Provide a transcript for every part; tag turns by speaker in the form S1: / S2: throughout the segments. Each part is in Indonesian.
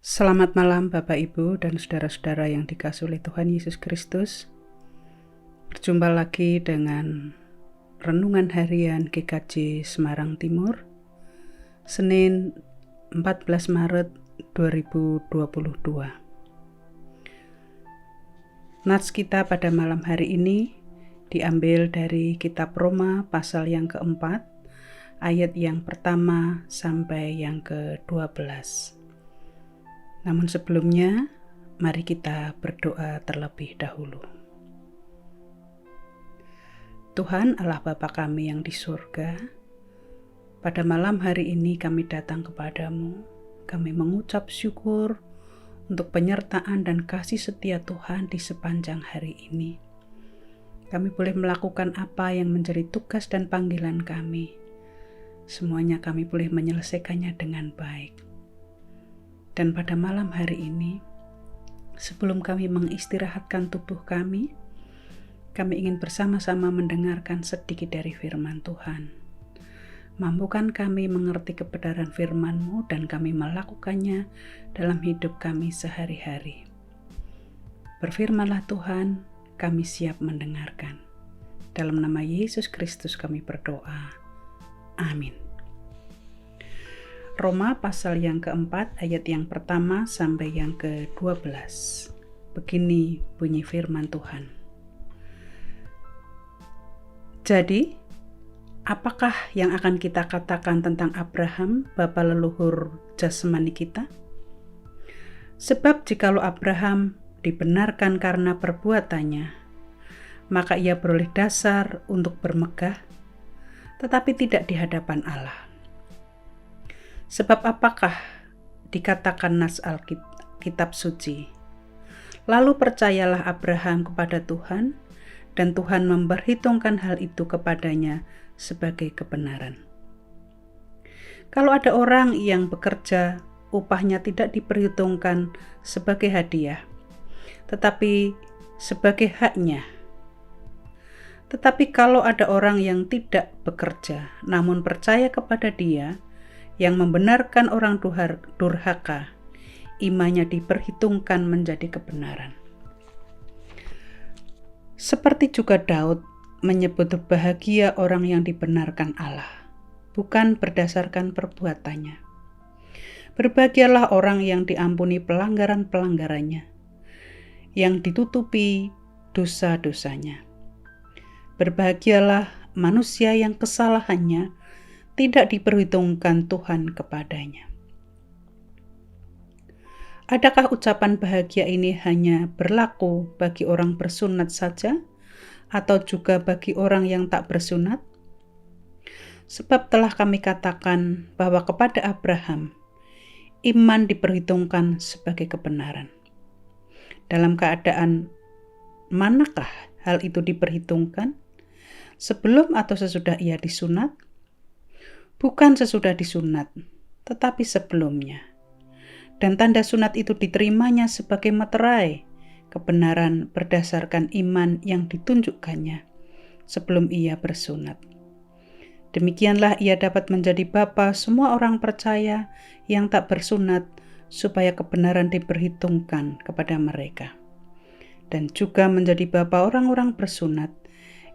S1: Selamat malam Bapak Ibu dan saudara-saudara yang dikasihi oleh Tuhan Yesus Kristus. Berjumpa lagi dengan Renungan Harian GKJ Semarang Timur, Senin 14 Maret 2022. Nats kita pada malam hari ini diambil dari kitab Roma pasal yang keempat, ayat yang pertama sampai yang ke-12. Namun sebelumnya, mari kita berdoa terlebih dahulu. Tuhan Allah Bapa kami yang di surga, pada malam hari ini kami datang kepadamu. Kami mengucap syukur untuk penyertaan dan kasih setia Tuhan di sepanjang hari ini. Kami boleh melakukan apa yang menjadi tugas dan panggilan kami. Semuanya kami boleh menyelesaikannya dengan baik. Dan pada malam hari ini, sebelum kami mengistirahatkan tubuh kami ingin bersama-sama mendengarkan sedikit dari firman Tuhan. Mampukan kami mengerti kebenaran firman-Mu dan kami melakukannya dalam hidup kami sehari-hari. Berfirmanlah Tuhan, kami siap mendengarkan. Dalam nama Yesus Kristus kami berdoa. Amin. Roma pasal yang keempat ayat yang pertama sampai yang ke-12. Begini bunyi firman Tuhan. Jadi, apakah yang akan kita katakan tentang Abraham, bapa leluhur jasmani kita? Sebab jikalau Abraham dibenarkan karena perbuatannya, maka ia beroleh dasar untuk bermegah, tetapi tidak di hadapan Allah. Sebab apakah dikatakan nas Alkitab suci? Lalu percayalah Abraham kepada Tuhan, dan Tuhan memperhitungkan hal itu kepadanya sebagai kebenaran. Kalau ada orang yang bekerja, upahnya tidak diperhitungkan sebagai hadiah, tetapi sebagai haknya. Tetapi kalau ada orang yang tidak bekerja, namun percaya kepada Dia, yang membenarkan orang durhaka, imannya diperhitungkan menjadi kebenaran. Seperti juga Daud menyebut bahagia orang yang dibenarkan Allah, bukan berdasarkan perbuatannya. Berbahagialah orang yang diampuni pelanggaran-pelanggarannya, yang ditutupi dosa-dosanya. Berbahagialah manusia yang kesalahannya tidak diperhitungkan Tuhan kepadanya. Adakah ucapan bahagia ini hanya berlaku bagi orang bersunat saja, atau juga bagi orang yang tak bersunat? Sebab telah kami katakan bahwa kepada Abraham, iman diperhitungkan sebagai kebenaran. Dalam keadaan manakah hal itu diperhitungkan? Sebelum atau sesudah ia disunat? Bukan sesudah disunat, tetapi sebelumnya. Dan tanda sunat itu diterimanya sebagai materai kebenaran berdasarkan iman yang ditunjukkannya sebelum ia bersunat. Demikianlah ia dapat menjadi bapa semua orang percaya yang tak bersunat, supaya kebenaran diperhitungkan kepada mereka. Dan juga menjadi bapa orang-orang bersunat,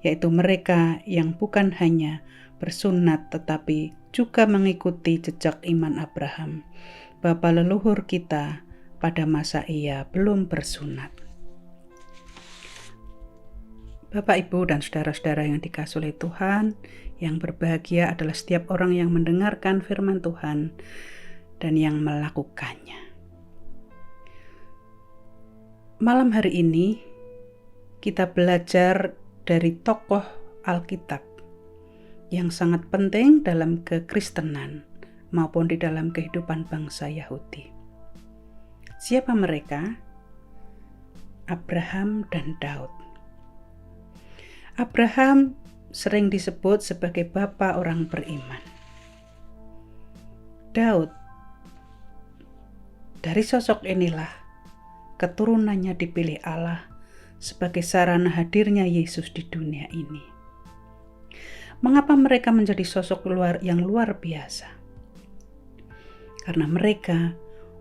S1: yaitu mereka yang bukan hanya bersunat tetapi juga mengikuti jejak iman Abraham, bapa leluhur kita pada masa ia belum bersunat. Bapak, Ibu, dan saudara-saudara yang dikasihi oleh Tuhan, yang berbahagia adalah setiap orang yang mendengarkan firman Tuhan dan yang melakukannya. Malam hari ini kita belajar dari tokoh Alkitab yang sangat penting dalam kekristenan maupun di dalam kehidupan bangsa Yahudi. Siapa mereka? Abraham dan Daud. Abraham sering disebut sebagai bapa orang beriman. Daud, dari sosok inilah keturunannya dipilih Allah sebagai sarana hadirnya Yesus di dunia ini. Mengapa mereka menjadi sosok yang luar biasa? Karena mereka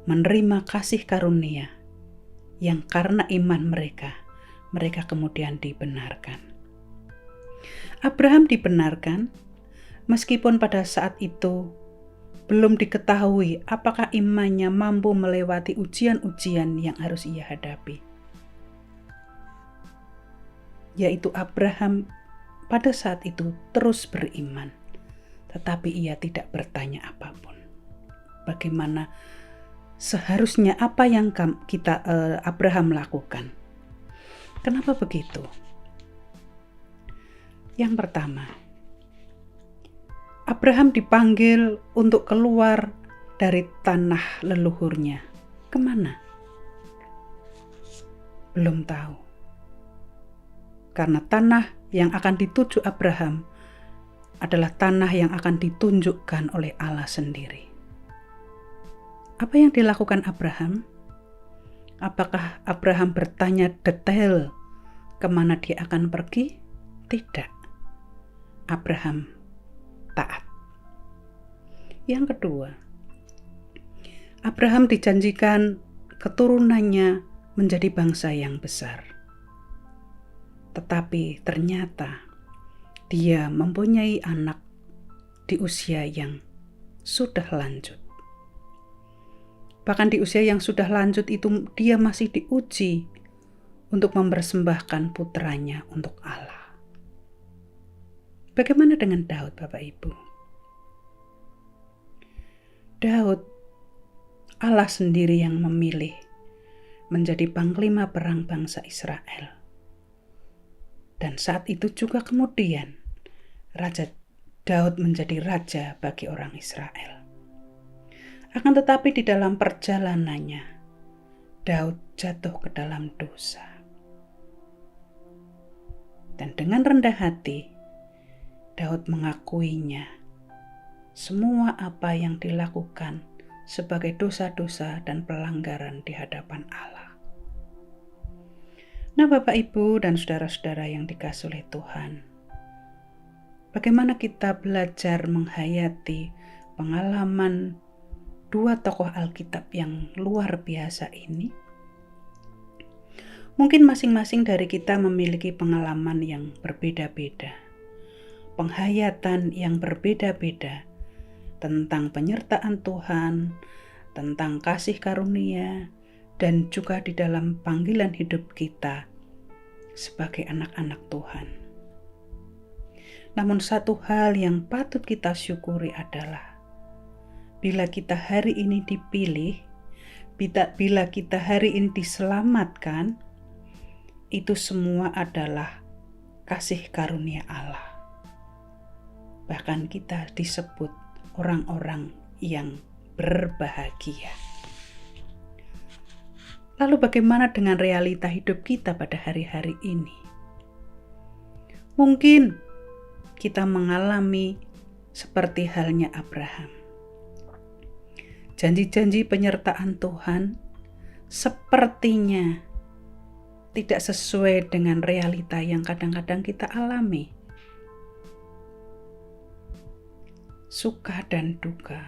S1: menerima kasih karunia yang karena iman mereka kemudian dibenarkan. Abraham dibenarkan meskipun pada saat itu belum diketahui apakah imannya mampu melewati ujian-ujian yang harus ia hadapi. Yaitu Abraham pada saat itu terus beriman, tetapi ia tidak bertanya apapun. Bagaimana seharusnya apa yang Abraham lakukan? Kenapa begitu? Yang pertama, Abraham dipanggil untuk keluar dari tanah leluhurnya. Kemana? Belum tahu. Karena tanah yang akan dituju Abraham adalah tanah yang akan ditunjukkan oleh Allah sendiri. Apa yang dilakukan Abraham? Apakah Abraham bertanya detail kemana dia akan pergi? Tidak. Abraham taat. Yang kedua, Abraham dijanjikan keturunannya menjadi bangsa yang besar. Tetapi ternyata dia mempunyai anak di usia yang sudah lanjut. Bahkan di usia yang sudah lanjut itu dia masih diuji untuk mempersembahkan putranya untuk Allah. Bagaimana dengan Daud, Bapak Ibu? Daud, Allah sendiri yang memilih menjadi panglima perang bangsa Israel. Dan saat itu juga kemudian Raja Daud menjadi raja bagi orang Israel. Akan tetapi di dalam perjalanannya, Daud jatuh ke dalam dosa. Dan dengan rendah hati, Daud mengakuinya semua apa yang dilakukan sebagai dosa-dosa dan pelanggaran di hadapan Allah. Nah, Bapak, Ibu, dan saudara-saudara yang dikasihi oleh Tuhan, bagaimana kita belajar menghayati pengalaman dua tokoh Alkitab yang luar biasa ini? Mungkin masing-masing dari kita memiliki pengalaman yang berbeda-beda, penghayatan yang berbeda-beda tentang penyertaan Tuhan, tentang kasih karunia, dan juga di dalam panggilan hidup kita sebagai anak-anak Tuhan. Namun satu hal yang patut kita syukuri adalah bila kita hari ini dipilih, bila kita hari ini diselamatkan, itu semua adalah kasih karunia Allah. Bahkan kita disebut orang-orang yang berbahagia. Lalu bagaimana dengan realita hidup kita pada hari-hari ini? Mungkin kita mengalami seperti halnya Abraham. Janji-janji penyertaan Tuhan sepertinya tidak sesuai dengan realita yang kadang-kadang kita alami. Suka dan duka.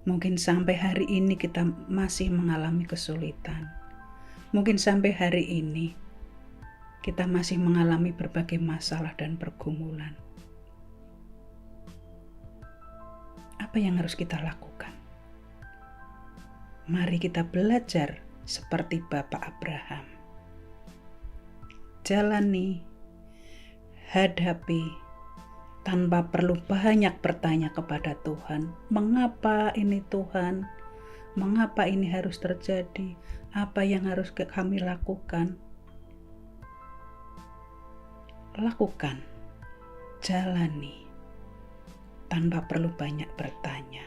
S1: Mungkin sampai hari ini kita masih mengalami kesulitan. Mungkin sampai hari ini kita masih mengalami berbagai masalah dan pergumulan. Apa yang harus kita lakukan? Mari kita belajar seperti Bapak Abraham. Jalani, hadapi, tanpa perlu banyak bertanya kepada Tuhan, mengapa ini Tuhan? Mengapa ini harus terjadi? Apa yang harus kami lakukan? Lakukan, jalani, tanpa perlu banyak bertanya,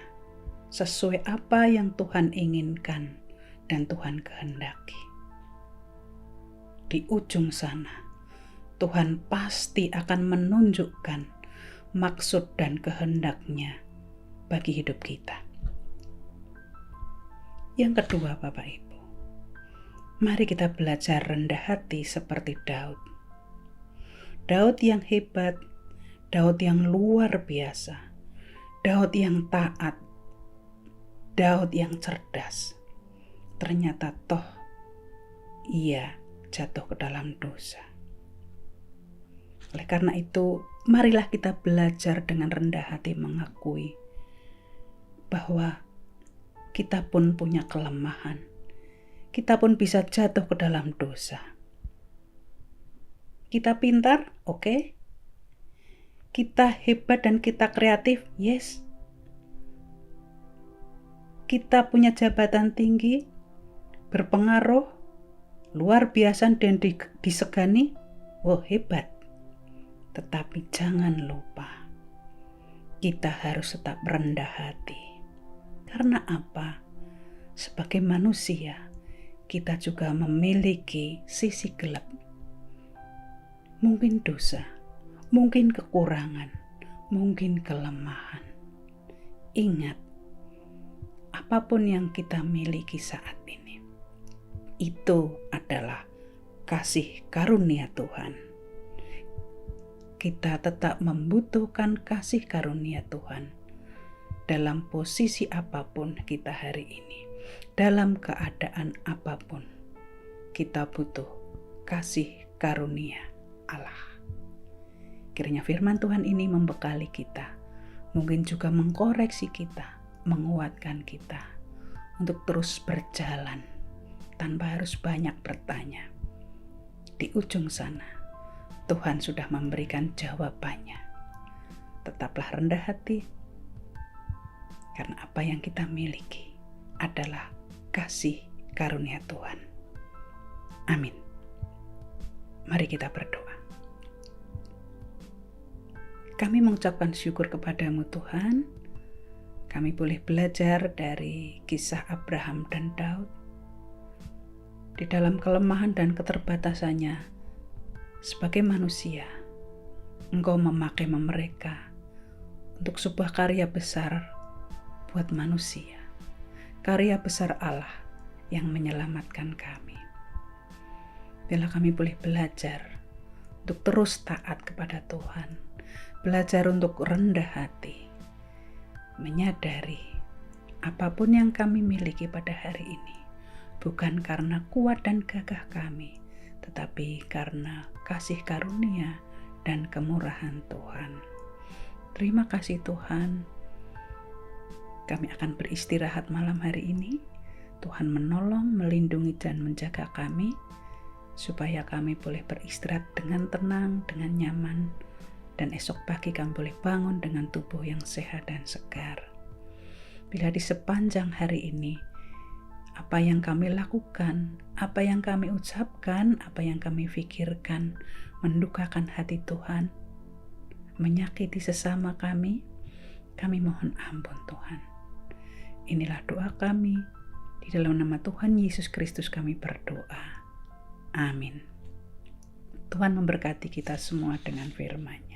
S1: sesuai apa yang Tuhan inginkan dan Tuhan kehendaki. Di ujung sana, Tuhan pasti akan menunjukkan maksud dan kehendaknya bagi hidup kita. Yang kedua, Bapak Ibu, mari kita belajar rendah hati seperti Daud. Daud yang hebat, Daud yang luar biasa, Daud yang taat, Daud yang cerdas. ternyata toh ia jatuh ke dalam dosa. Oleh karena itu, marilah kita belajar dengan rendah hati mengakui bahwa kita pun punya kelemahan. Kita pun bisa jatuh ke dalam dosa. Kita pintar, oke. Kita hebat dan kita kreatif, yes. Kita punya jabatan tinggi, berpengaruh, luar biasa dan disegani, hebat. Tetapi jangan lupa, kita harus tetap rendah hati. Karena apa? Sebagai manusia, kita juga memiliki sisi gelap. Mungkin dosa, mungkin kekurangan, mungkin kelemahan. Ingat, apapun yang kita miliki saat ini, itu adalah kasih karunia Tuhan. Kita tetap membutuhkan kasih karunia Tuhan dalam posisi apapun kita hari ini, dalam keadaan apapun. Kita butuh kasih karunia Allah. Kiranya firman Tuhan ini membekali kita, mungkin juga mengkoreksi kita, menguatkan kita untuk terus berjalan tanpa harus banyak bertanya. Di ujung sana, Tuhan sudah memberikan jawabannya. Tetaplah rendah hati, karena apa yang kita miliki adalah kasih karunia Tuhan. Amin. Mari kita berdoa. Kami mengucapkan syukur kepadamu Tuhan. Kami boleh belajar dari kisah Abraham dan Daud. Di dalam kelemahan dan keterbatasannya, sebagai manusia, Engkau memakai mereka untuk sebuah karya besar buat manusia. Karya besar Allah yang menyelamatkan kami. Bila kami boleh belajar untuk terus taat kepada Tuhan, belajar untuk rendah hati, menyadari apapun yang kami miliki pada hari ini bukan karena kuat dan gagah kami, tetapi karena kasih karunia dan kemurahan Tuhan. Terima kasih Tuhan. Kami akan beristirahat malam hari ini. Tuhan menolong, melindungi dan menjaga kami, supaya kami boleh beristirahat dengan tenang, dengan nyaman, dan esok pagi kami boleh bangun dengan tubuh yang sehat dan segar. Bila di sepanjang hari ini, apa yang kami lakukan, apa yang kami ucapkan, apa yang kami pikirkan mendukakan hati Tuhan, menyakiti sesama kami mohon ampun Tuhan. Inilah doa kami, di dalam nama Tuhan Yesus Kristus kami berdoa. Amin. Tuhan memberkati kita semua dengan firman-Nya.